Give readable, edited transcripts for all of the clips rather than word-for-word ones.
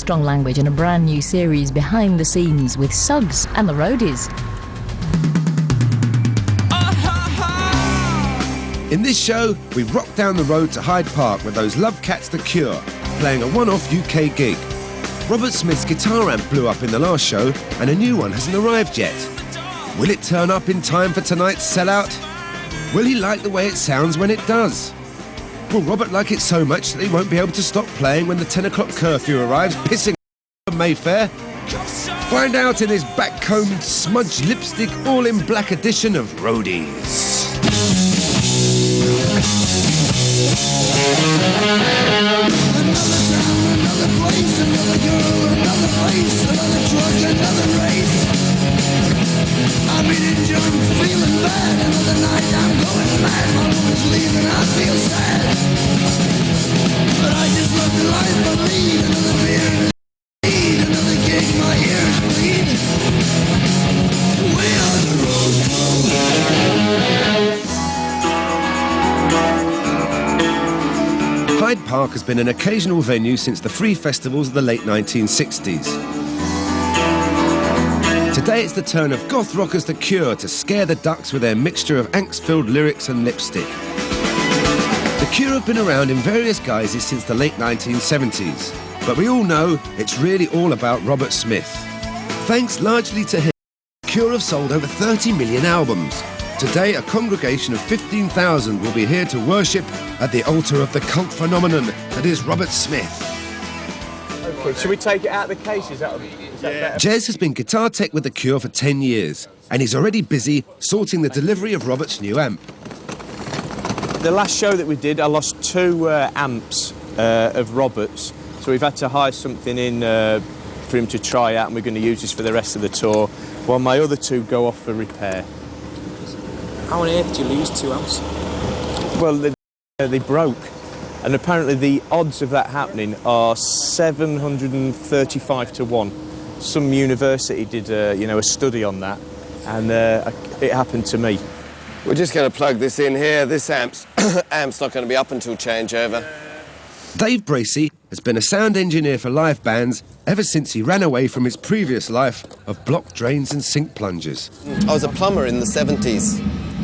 strong language in a brand new series behind the scenes with Suggs and the Roadies. In this show, we rock down the road to Hyde Park with those Love Cats The Cure, playing a one-off UK gig. Robert Smith's guitar amp blew up in the last show and a new one hasn't arrived yet. Will it turn up in time for tonight's sellout? Will he like the way it sounds when it does? Will Robert like it so much that he won't be able to stop playing when the 10 o'clock curfew arrives, pissing on Mayfair? Find out in his back-combed, smudged lipstick, all-in-black edition of Roadies. Another town, another place, another girl, another face, another truck, another race. I'm eating junk, feeling bad. Another night, I'm going mad. My woman's leaving, I feel sad. But I just love the life I lead. Another beer, another gig, my ears bleed. We are the road crew. Hyde Park has been an occasional venue since the free festivals of the late 1960s. Today it's the turn of goth rockers The Cure to scare the ducks with their mixture of angst-filled lyrics and lipstick. The Cure have been around in various guises since the late 1970s, but we all know it's really all about Robert Smith. Thanks largely to him, The Cure have sold over 30 million albums. Today, a congregation of 15,000 will be here to worship at the altar of the cult phenomenon that is Robert Smith. Okay, should we take it out of the case? Is that better? Jez has been guitar tech with The Cure for 10 years, and he's already busy sorting the delivery of Robert's new amp. The last show that we did, I lost two amps of Robert's, so we've had to hire something in for him to try out, and we're going to use this for the rest of the tour, while my other two go off for repair. How on earth did you lose two amps? Well, they broke, and apparently the odds of that happening are 735 to 1. Some university did a study on that, and it happened to me. We're just going to plug this in here. This amp's not going to be up until changeover. Dave Bracey has been a sound engineer for live bands ever since he ran away from his previous life of block drains and sink plungers. I was a plumber in the 70s,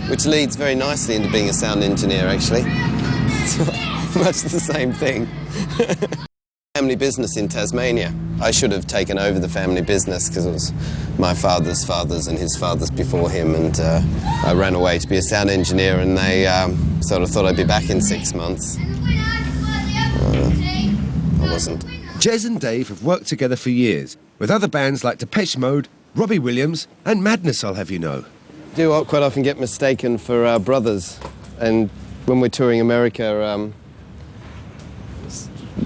which leads very nicely into being a sound engineer, actually. It's much the same thing. Family business in Tasmania. I should have taken over the family business because it was my father's fathers and his fathers before him, and I ran away to be a sound engineer, and they sort of thought I'd be back in 6 months. I wasn't. Jez and Dave have worked together for years with other bands like Depeche Mode, Robbie Williams and Madness, I'll have you know. I do quite often get mistaken for brothers, and when we're touring America,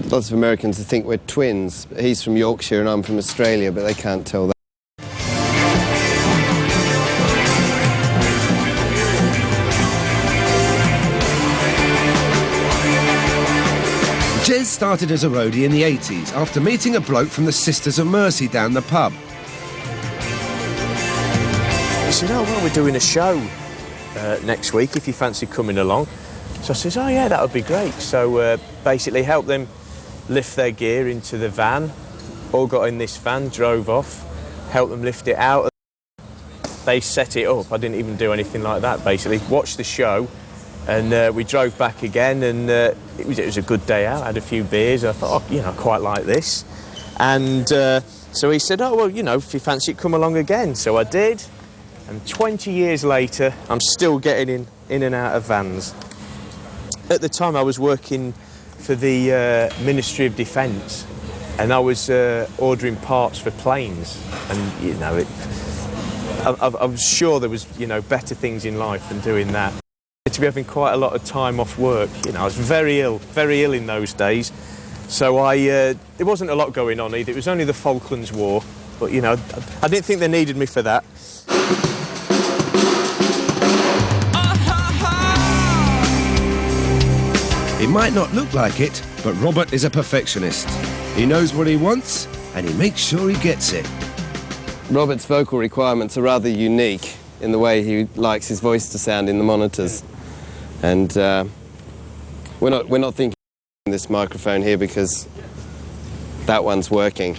lots of Americans think we're twins. He's from Yorkshire and I'm from Australia, but they can't tell that. Jez started as a roadie in the 80s after meeting a bloke from the Sisters of Mercy down the pub. He said, oh, well, we're doing a show next week if you fancy coming along. So I says, oh, yeah, that would be great. So basically helped them lift their gear into the van, all got in this van, drove off, helped them lift it out. They set it up. I didn't even do anything like that, basically. Watched the show, and we drove back again, and it was a good day out. I had a few beers. I thought, oh, I quite like this. And so he said, oh, well, if you fancy it, come along again. So I did, and 20 years later, I'm still getting in and out of vans. At the time, I was working for the Ministry of Defence, and I was ordering parts for planes. And, I'm sure there was, better things in life than doing that. To be having quite a lot of time off work, I was very ill in those days. So there wasn't a lot going on either. It was only the Falklands War, but, I didn't think they needed me for that. It might not look like it, but Robert is a perfectionist. He knows what he wants, and he makes sure he gets it. Robert's vocal requirements are rather unique in the way he likes his voice to sound in the monitors. And we're not thinking this microphone here because that one's working.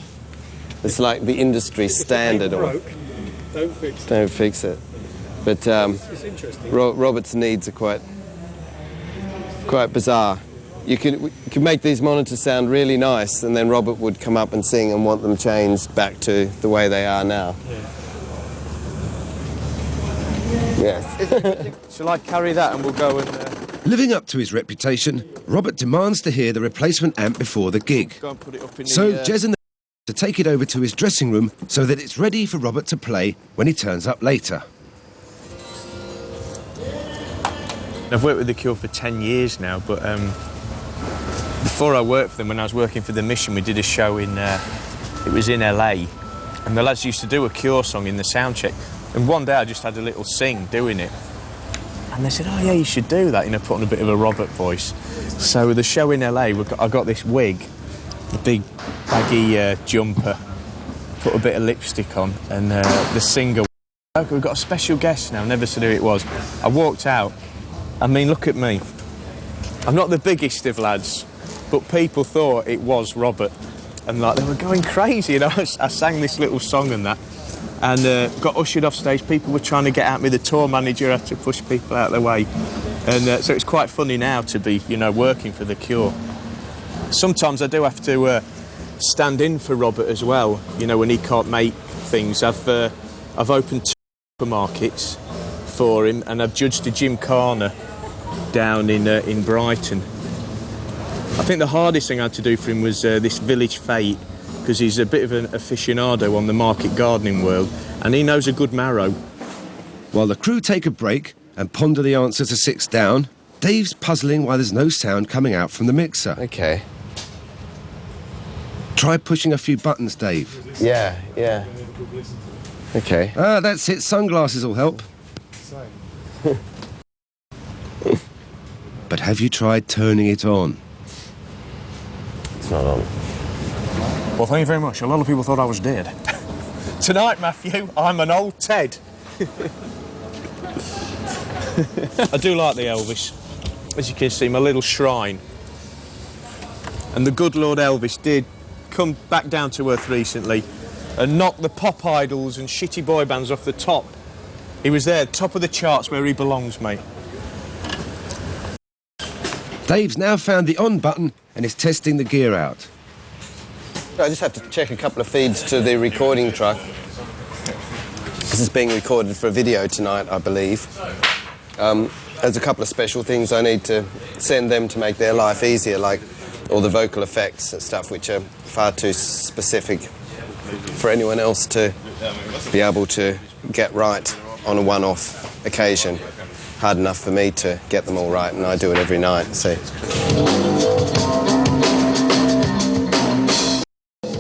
It's like the industry standard. Don't fix it. But It's interesting. Robert's needs are quite bizarre. You could make these monitors sound really nice, and then Robert would come up and sing and want them changed back to the way they are now. Yes. Shall I carry that and we'll go and... Living up to his reputation, Robert demands to hear the replacement amp before the gig. Go and put it up in So the... Jez and the to take it over to his dressing room so that it's ready for Robert to play when he turns up later. I've worked with The Cure for 10 years now, but before I worked for them, when I was working for The Mission, we did a show in, it was in LA, and the lads used to do a Cure song in the sound check, and one day I just had a little sing doing it, and they said, oh yeah, you should do that, you know, put on a bit of a Robert voice. So the show in LA, I got this wig, the big baggy jumper, put a bit of lipstick on, and the singer, okay, we've got a special guest now, never said who it was. I walked out. I mean, look at me. I'm not the biggest of lads, but people thought it was Robert. And, like, they were going crazy, you know. I sang this little song and that, and got ushered off stage. People were trying to get at me. The tour manager had to push people out of the way. And so it's quite funny now to be, you know, working for The Cure. Sometimes I do have to stand in for Robert as well, you know, when he can't make things. I've opened 2 supermarkets for him, and I've judged a gymkhana down in Brighton. I think the hardest thing I had to do for him was this village fete, because he's a bit of an aficionado on the market gardening world, and he knows a good marrow. While the crew take a break and ponder the answer to 6 down, Dave's puzzling why there's no sound coming out from the mixer. Okay. Try pushing a few buttons, Dave. Yeah. Okay. Ah, that's it. Sunglasses will help. But have you tried turning it on? It's not on. Well, thank you very much. A lot of people thought I was dead. Tonight, Matthew, I'm an old Ted. I do like the Elvis. As you can see, my little shrine. And the good Lord Elvis did come back down to earth recently and knock the pop idols and shitty boy bands off the top. He was there, top of the charts where he belongs, mate. Dave's now found the on button and is testing the gear out. I just have to check a couple of feeds to the recording truck. This is being recorded for a video tonight, I believe. There's a couple of special things I need to send them to make their life easier, like all the vocal effects and stuff, which are far too specific for anyone else to be able to get right on a one-off occasion. Hard enough for me to get them all right, and I do it every night, so.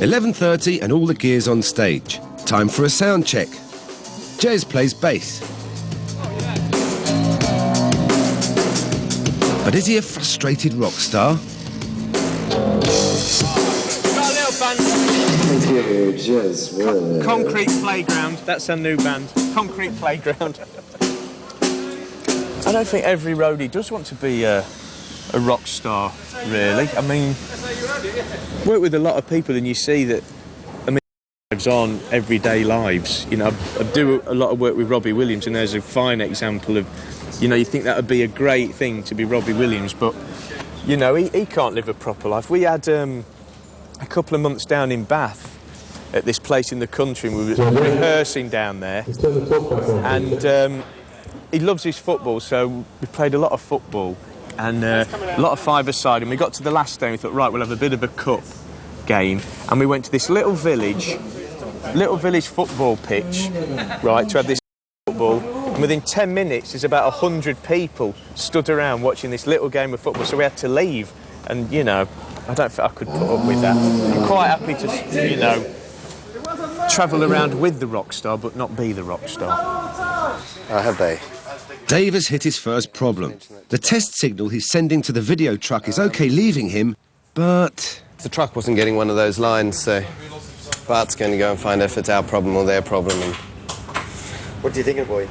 11:30 and all the gears on stage. Time for a sound check. Jez plays bass. But is he a frustrated rock star? Got a little band. Concrete Playground. That's our new band. Concrete Playground. I don't think every roadie does want to be a rock star, really. I mean, work with a lot of people and you see that, I mean, lives on everyday lives. You know, I do a lot of work with Robbie Williams, and there's a fine example of, you know, you think that would be a great thing to be Robbie Williams, but, you know, he can't live a proper life. We had a couple of months down in Bath at this place in the country, and we were rehearsing down there, and he loves his football, so we played a lot of football and a lot of five-a-side, and we got to the last day and we thought, right, we'll have a bit of a cup game, and we went to this little village football pitch, right, to have this football, and within 10 minutes there's about 100 people stood around watching this little game of football, so we had to leave, and, you know, I don't think I could put up with that. I'm quite happy to, you know, travel around with the rock star, but not be the rock star. Have they? Dave has hit his first problem. The test signal he's sending to the video truck is okay leaving him, but... The truck wasn't getting one of those lines, so Bart's going to go and find out if it's our problem or their problem. And what do you think, boy?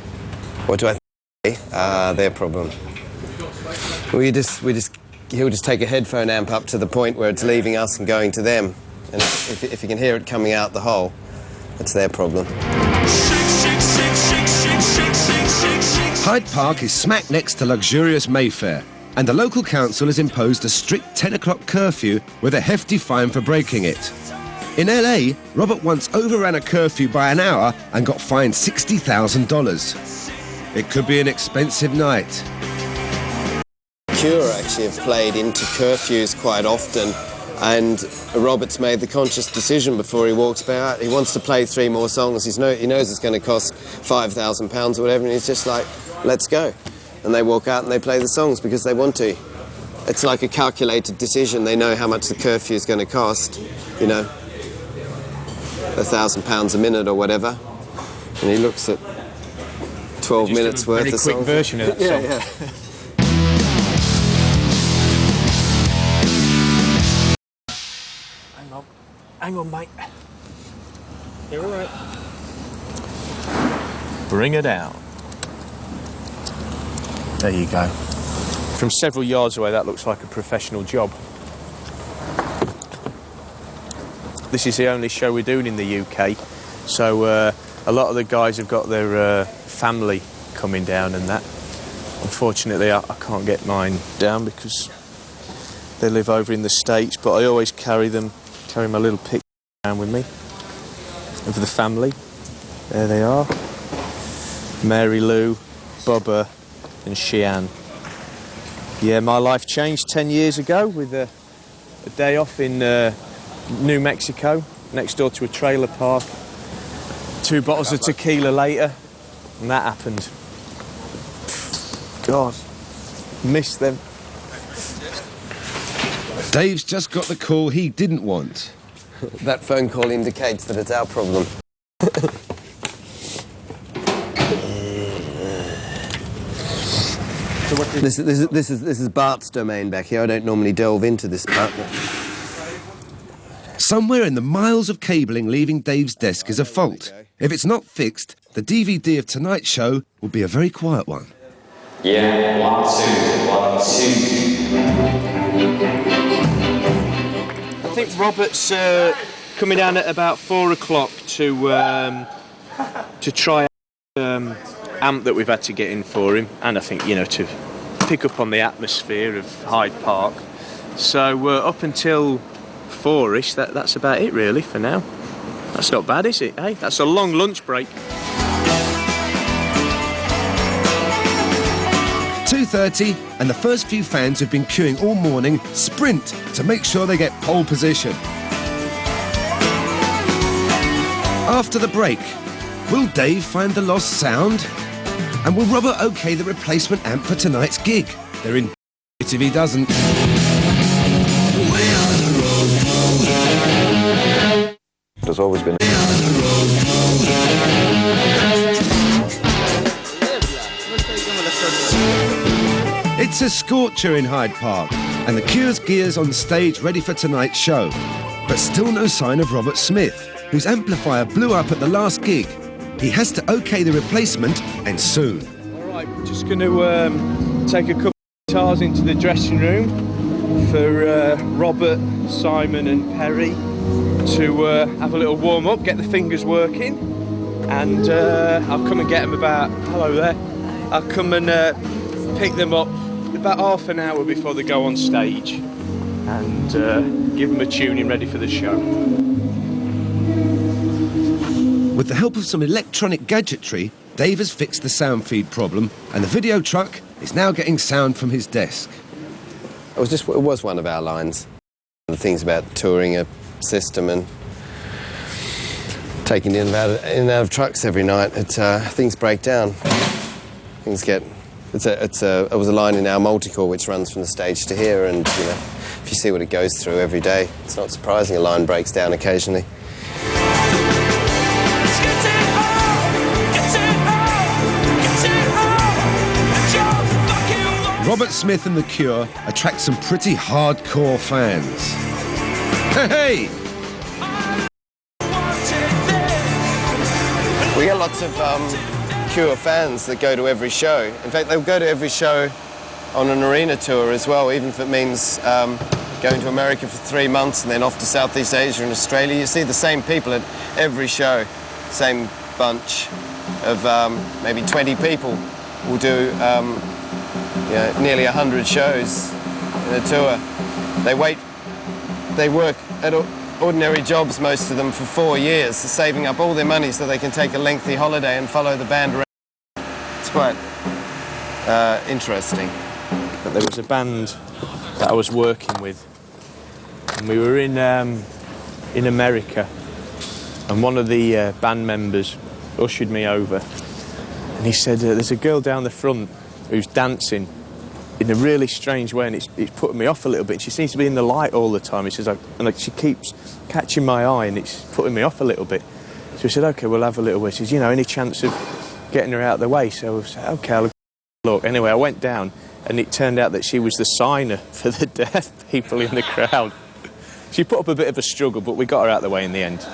what do I think? Their problem. He'll just take a headphone amp up to the point where it's leaving us and going to them. And if you can hear it coming out the hole, that's their problem. Hyde Park is smack next to luxurious Mayfair, and the local council has imposed a strict 10 o'clock curfew with a hefty fine for breaking it. In LA, Robert once overran a curfew by an hour and got fined $60,000. It could be an expensive night. Cure actually have played into curfews quite often, and Robert's made the conscious decision before he walks out. He wants to play 3 more songs. He knows it's going to cost £5,000 or whatever, and he's just like, let's go. And they walk out and they play the songs because they want to. It's like a calculated decision. They know how much the curfew is going to cost, you know, £1,000 a minute or whatever. And he looks at 12 minutes worth of songs. Very quick version of that song. Yeah. Hang on, mate. You're all right. Bring her down. There you go. From several yards away, that looks like a professional job. This is the only show we're doing in the UK, so a lot of the guys have got their family coming down and that. Unfortunately, I can't get mine down because they live over in the States, but I always carry my little picture around with me of the family. There they are. Mary Lou, Bubba and Shian. Yeah, my life changed 10 years ago with a day off in New Mexico, next door to a trailer park. 2 bottles of tequila later, and that happened. God, missed them. Dave's just got the call he didn't want. That phone call indicates that it's our problem. This is Bart's domain back here. I don't normally delve into this part. Somewhere in the miles of cabling leaving Dave's desk is a fault. If it's not fixed, the DVD of tonight's show will be a very quiet one. Yeah, 1, 2, 1, 2. I think Robert's coming down at about 4 o'clock to try amp that we've had to get in for him, and I think, you know, to pick up on the atmosphere of Hyde Park. So up until 4ish, that's about it really for now. That's not bad, is it? Hey, that's a long lunch break. 2:30, and the first few fans who've been queuing all morning sprint to make sure they get pole position. After the break, will Dave find the lost sound? And will Robert okay the replacement amp for tonight's gig? They're in if he doesn't. There's always been. It's a scorcher in Hyde Park, and the Cure's gear's on stage ready for tonight's show. But still no sign of Robert Smith, whose amplifier blew up at the last gig. He has to okay the replacement, and soon. All right, we're just going to take a couple of guitars into the dressing room for Robert, Simon and Perry to have a little warm-up, get the fingers working, and I'll come and get them about... Hello there. I'll come and pick them up about half an hour before they go on stage and give them a tuning ready for the show. With the help of some electronic gadgetry, Dave has fixed the sound feed problem, and the video truck is now getting sound from his desk. It was one of our lines. The things about touring a system and taking in and out of trucks every night, things break down. Things get... It was a line in our multi-core which runs from the stage to here, and you know, if you see what it goes through every day, it's not surprising a line breaks down occasionally. Robert Smith and The Cure attract some pretty hardcore fans. Hey! We get lots of Cure fans that go to every show. In fact, they'll go to every show on an arena tour as well, even if it means going to America for 3 months and then off to Southeast Asia and Australia. You see the same people at every show, same bunch of maybe 20 people will do nearly 100 shows in a tour. They work at ordinary jobs, most of them, for 4 years, saving up all their money so they can take a lengthy holiday and follow the band around. It's quite interesting. But there was a band that I was working with, and we were in America, and one of the band members ushered me over, and he said, there's a girl down the front who's dancing in a really strange way, and it's putting me off a little bit. She seems to be in the light all the time. He says, she keeps catching my eye, and it's putting me off a little bit. So we said, OK, we'll have a little wait. He says, any chance of getting her out of the way? So I said, OK, I'll look. Anyway, I went down, and it turned out that she was the signer for the deaf people in the crowd. She put up a bit of a struggle, but we got her out of the way in the end.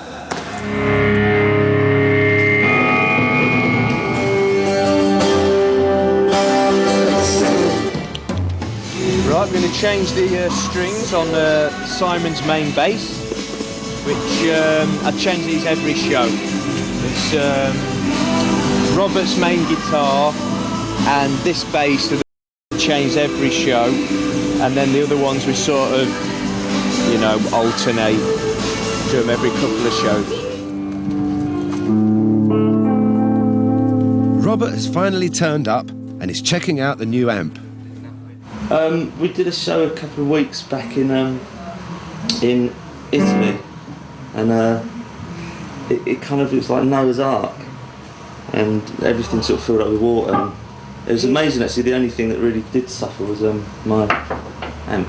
Right, I'm going to change the strings on Simon's main bass, which I change these every show. It's Robert's main guitar and this bass that I change every show, and then the other ones we sort of, alternate, do them every couple of shows. Robert has finally turned up and is checking out the new amp. We did a show a couple of weeks back in Italy, and it kind of looks like Noah's Ark, and everything sort of filled up with water. And it was amazing, actually. The only thing that really did suffer was my amp.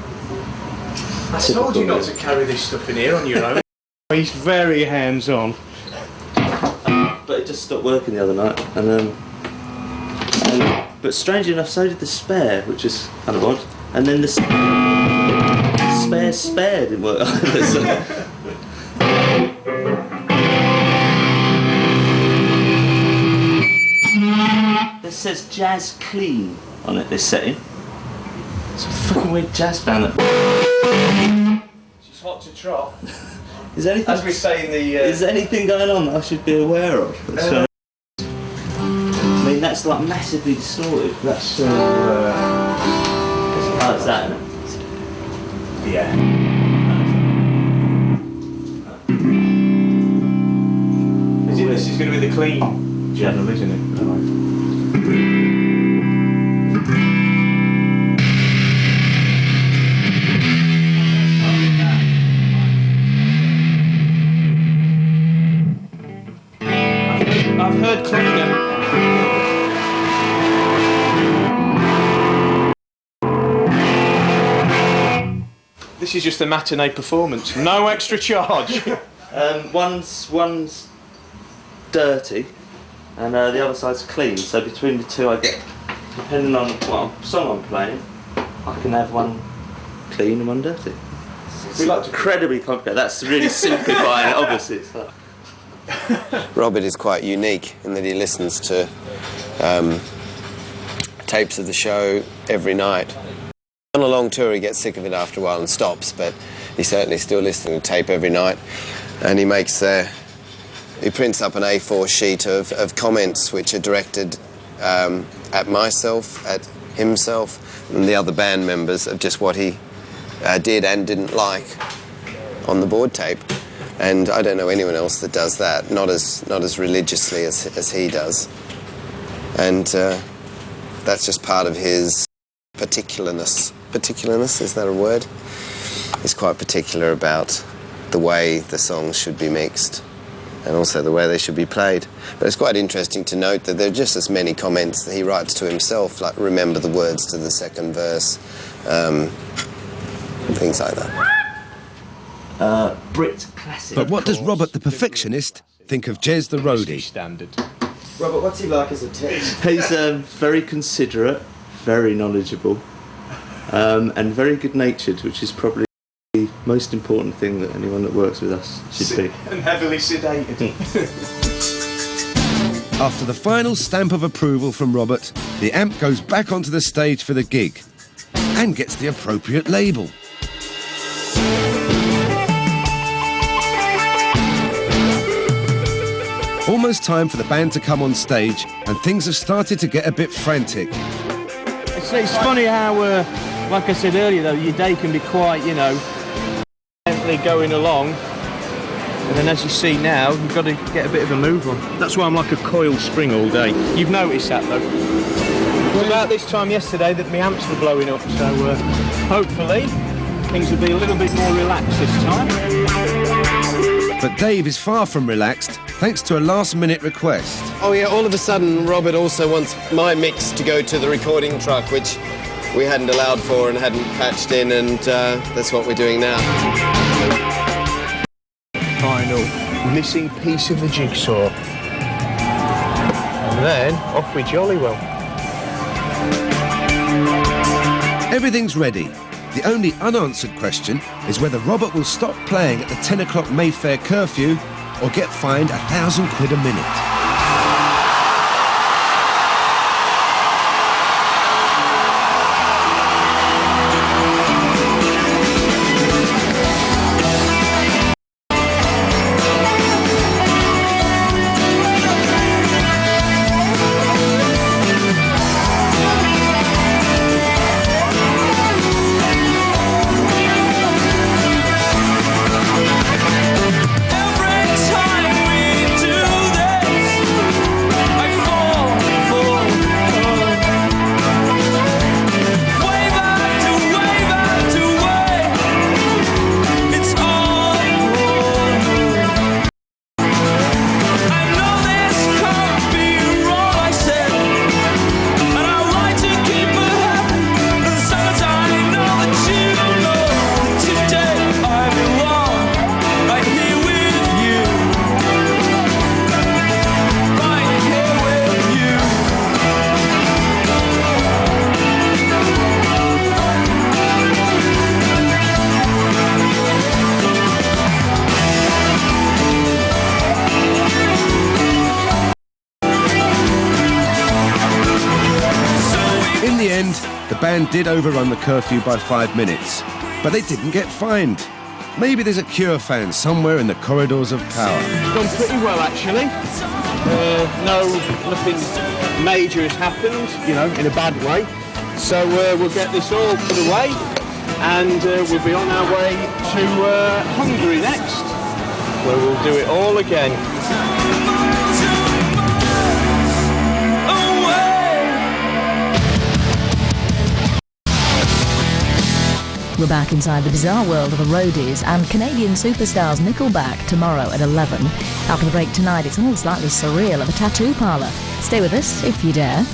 I told you not to carry this stuff in here on your own. He's very hands-on. But it just stopped working the other night, but strangely enough, so did the spare, which is kind of odd. And then the spare didn't work either. So. This says Jazz Clean on it, this setting. It's a fucking weird jazz band. She's hot to trot. Is there anything, as we say in the... Is there anything going on that I should be aware of? I mean, that's like massively distorted. That's it's that, isn't it? Yeah. This is going to be the clean channel, isn't it? I've heard cleaner. This is just a matinee performance. No extra charge. One's dirty, and the other side's clean. So between the two, I get, depending on what song I'm playing, I can have one clean and one dirty. It's incredibly complicated. That's really simplifying it, obviously. So. Robert is quite unique in that he listens to tapes of the show every night. On a long tour he gets sick of it after a while and stops, but he's certainly still listening to tape every night, and he makes he prints up an A4 sheet of comments which are directed at myself, at himself and the other band members, of just what he did and didn't like on the board tape. And I don't know anyone else that does that, not as religiously as he does. And that's just part of his particularness. Particularness, is that a word? He's quite particular about the way the songs should be mixed and also the way they should be played. But it's quite interesting to note that there are just as many comments that he writes to himself, like remember the words to the second verse, things like that. Brit classic. But what does Robert the perfectionist think of Jez the roadie? Standard. Robert, what's he like as a teacher? He's very considerate, very knowledgeable, and very good-natured, which is probably the most important thing that anyone that works with us should be. And heavily sedated. After the final stamp of approval from Robert, the amp goes back onto the stage for the gig and gets the appropriate label. Almost time for the band to come on stage, and things have started to get a bit frantic. It's funny how, like I said earlier, though, your day can be quite, gently going along. And then as you see now, you've got to get a bit of a move on. That's why I'm like a coiled spring all day. You've noticed that, though. It was about this time yesterday that my amps were blowing up, so hopefully things will be a little bit more relaxed this time. But Dave is far from relaxed, thanks to a last-minute request. Oh yeah, all of a sudden Robert also wants my mix to go to the recording truck, which we hadn't allowed for and hadn't patched in, and that's what we're doing now. Final missing piece of the jigsaw. And then off we jolly well. Everything's ready. The only unanswered question is whether Robert will stop playing at the 10 o'clock Mayfair curfew or get fined £1,000 a minute. The band did overrun the curfew by 5 minutes, but they didn't get fined. Maybe there's a Cure fan somewhere in the corridors of power. Done pretty well, actually. Nothing major has happened, in a bad way. So we'll get this all put away, and we'll be on our way to Hungary next, where we'll do it all again. We're back inside the bizarre world of the Roadies and Canadian superstars Nickelback tomorrow at 11. After the break tonight, it's all slightly surreal at the Tattoo Parlour. Stay with us if you dare.